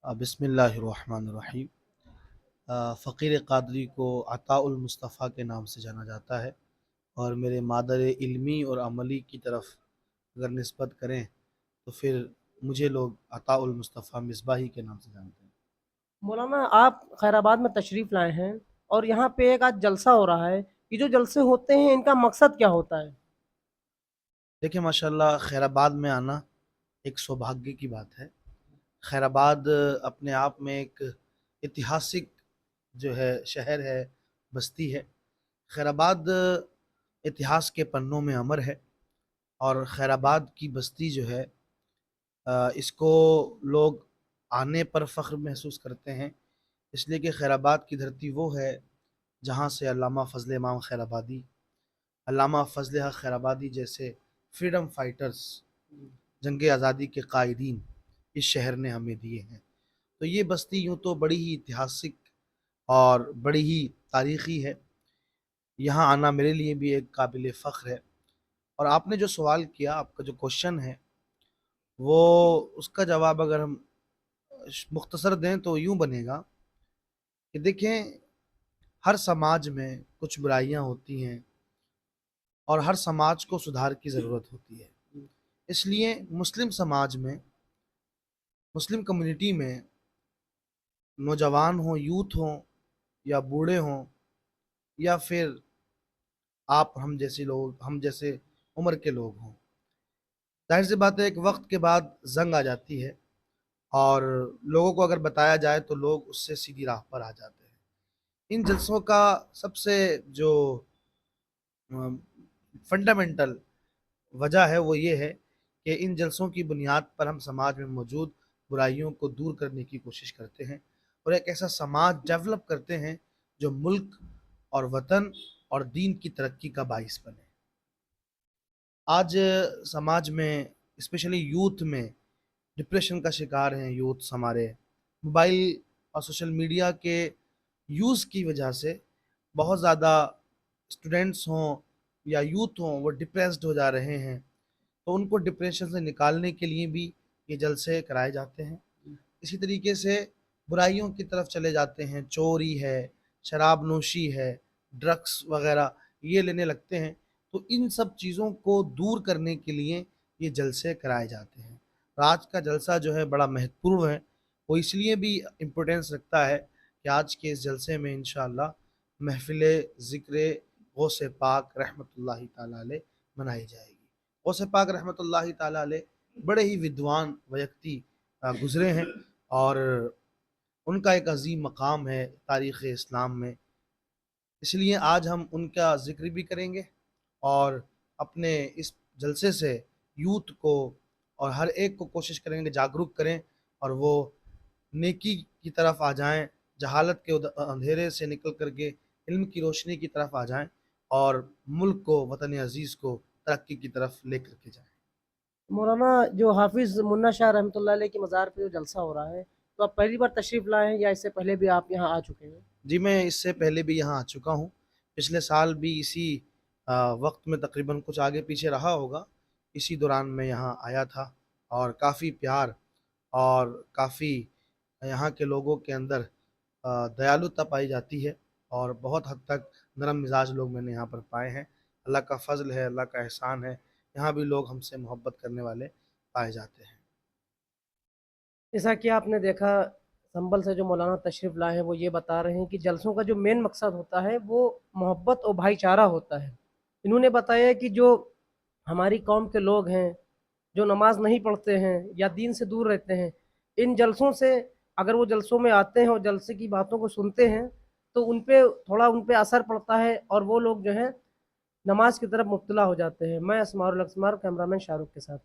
بسم اللہ الرحمن الرحیم۔ فقیر قادری کو عطاء المصطفیٰ کے نام سے جانا جاتا ہے، اور میرے مادر علمی اور عملی کی طرف اگر نسبت کریں تو پھر مجھے لوگ عطاء المصطفیٰ مصباحی کے نام سے جانتے ہیں۔ مولانا آپ خیر آباد میں تشریف لائے ہیں اور یہاں پہ ایک آج جلسہ ہو رہا ہے. یہ جو جلسے ہوتے ہیں ان کا مقصد کیا ہوتا ہے؟ دیکھیں ماشاءاللہ خیر آباد میں آنا ایک سوبھاگیہ کی بات ہے۔ خیر آباد اپنے آپ میں ایک اتہاسک جو ہے شہر ہے، بستی ہے۔ خیر آباد اتہاس کے پنوں میں امر ہے، اور خیر آباد کی بستی جو ہے اس کو لوگ آنے پر فخر محسوس کرتے ہیں، اس لیے کہ خیر آباد کی دھرتی وہ ہے جہاں سے علامہ فضل امام خیر آبادی، علامہ فضل حق خیر آبادی جیسے فریڈم فائٹرز، جنگ آزادی کے قائدین اس شہر نے ہمیں دیے ہیں۔ تو یہ بستی یوں تو بڑی ہی اتہاسک اور بڑی ہی تاریخی ہے، یہاں آنا میرے لیے بھی ایک قابل فخر ہے۔ اور آپ نے جو سوال کیا، آپ کا جو کوشچن ہے، وہ اس کا جواب اگر ہم مختصر دیں تو یوں بنے گا کہ دیکھیں، ہر سماج میں کچھ برائیاں ہوتی ہیں اور ہر سماج کو سدھار کی ضرورت ہوتی ہے۔ اس لیے مسلم سماج میں، مسلم کمیونٹی میں، نوجوان ہوں، یوتھ ہوں یا بوڑھے ہوں، یا پھر آپ ہم جیسے لوگ، ہم جیسے عمر کے لوگ ہوں، ظاہر سی بات ہے ایک وقت کے بعد زنگ آ جاتی ہے، اور لوگوں کو اگر بتایا جائے تو لوگ اس سے سیدھی راہ پر آ جاتے ہیں۔ ان جلسوں کا سب سے جو فنڈامنٹل وجہ ہے وہ یہ ہے کہ ان جلسوں کی بنیاد پر ہم سماج میں موجود برائیوں کو دور کرنے کی کوشش کرتے ہیں، اور ایک ایسا سماج ڈیولپ کرتے ہیں جو ملک اور وطن اور دین کی ترقی کا باعث بنے۔ آج سماج میں اسپیشلی یوتھ میں ڈپریشن کا شکار ہیں یوتھس ہمارے، موبائل اور سوشل میڈیا کے یوز کی وجہ سے بہت زیادہ اسٹوڈنٹس ہوں یا یوتھ ہوں وہ ڈپریسڈ ہو جا رہے ہیں، تو ان کو ڈپریشن سے نکالنے کے لیے بھی یہ جلسے کرائے جاتے ہیں۔ اسی طریقے سے برائیوں کی طرف چلے جاتے ہیں، چوری ہے، شراب نوشی ہے، ڈرگس وغیرہ یہ لینے لگتے ہیں، تو ان سب چیزوں کو دور کرنے کے لیے یہ جلسے کرائے جاتے ہیں۔ اور آج کا جلسہ جو ہے بڑا مہتوپورن ہے، وہ اس لیے بھی امپورٹینس رکھتا ہے کہ آج کے اس جلسے میں انشاءاللہ محفل ذکر غوث پاک رحمۃ اللہ تعالیٰ علیہ منائی جائے گی۔ غوث پاک رحمۃ اللہ تعالیٰ علیہ بڑے ہی ودوان ویکتی گزرے ہیں، اور ان کا ایک عظیم مقام ہے تاریخ اسلام میں، اس لیے آج ہم ان کا ذکر بھی کریں گے، اور اپنے اس جلسے سے یوتھ کو اور ہر ایک کو کوشش کریں گے جاگرک کریں، اور وہ نیکی کی طرف آ جائیں، جہالت کے اندھیرے سے نکل کر کے علم کی روشنی کی طرف آ جائیں، اور ملک کو، وطن عزیز کو ترقی کی طرف لے کر کے جائیں۔ مولانا جو حافظ منا شاہ رحمۃ اللہ علیہ کی مزار پہ جو جلسہ ہو رہا ہے، تو آپ پہلی بار تشریف لائے ہیں یا اس سے پہلے بھی آپ یہاں آ چکے ہیں؟ جی میں اس سے پہلے بھی یہاں آ چکا ہوں، پچھلے سال بھی اسی وقت میں تقریباً کچھ آگے پیچھے رہا ہوگا، اسی دوران میں یہاں آیا تھا، اور کافی پیار اور کافی یہاں کے لوگوں کے اندر دیالوتا پائی جاتی ہے، اور بہت حد تک نرم مزاج لوگ میں نے یہاں پر پائے ہیں۔ اللہ کا فضل ہے، اللہ کا احسان ہے، یہاں بھی لوگ ہم سے محبت کرنے والے پائے جاتے ہیں۔ جیسا کہ آپ نے دیکھا، سنبل سے جو مولانا تشریف لائے ہیں وہ یہ بتا رہے ہیں کہ جلسوں کا جو مین مقصد ہوتا ہے وہ محبت اور بھائی چارہ ہوتا ہے۔ انہوں نے بتایا کہ جو ہماری قوم کے لوگ ہیں جو نماز نہیں پڑھتے ہیں یا دین سے دور رہتے ہیں، ان جلسوں سے اگر وہ جلسوں میں آتے ہیں اور جلسے کی باتوں کو سنتے ہیں تو ان پہ اثر پڑتا ہے، اور وہ لوگ جو ہیں نماز کی طرف مبتلا ہو جاتے ہیں۔ میں اسمار الاسمار، کیمرہ مین شاہ رخ کے ساتھ۔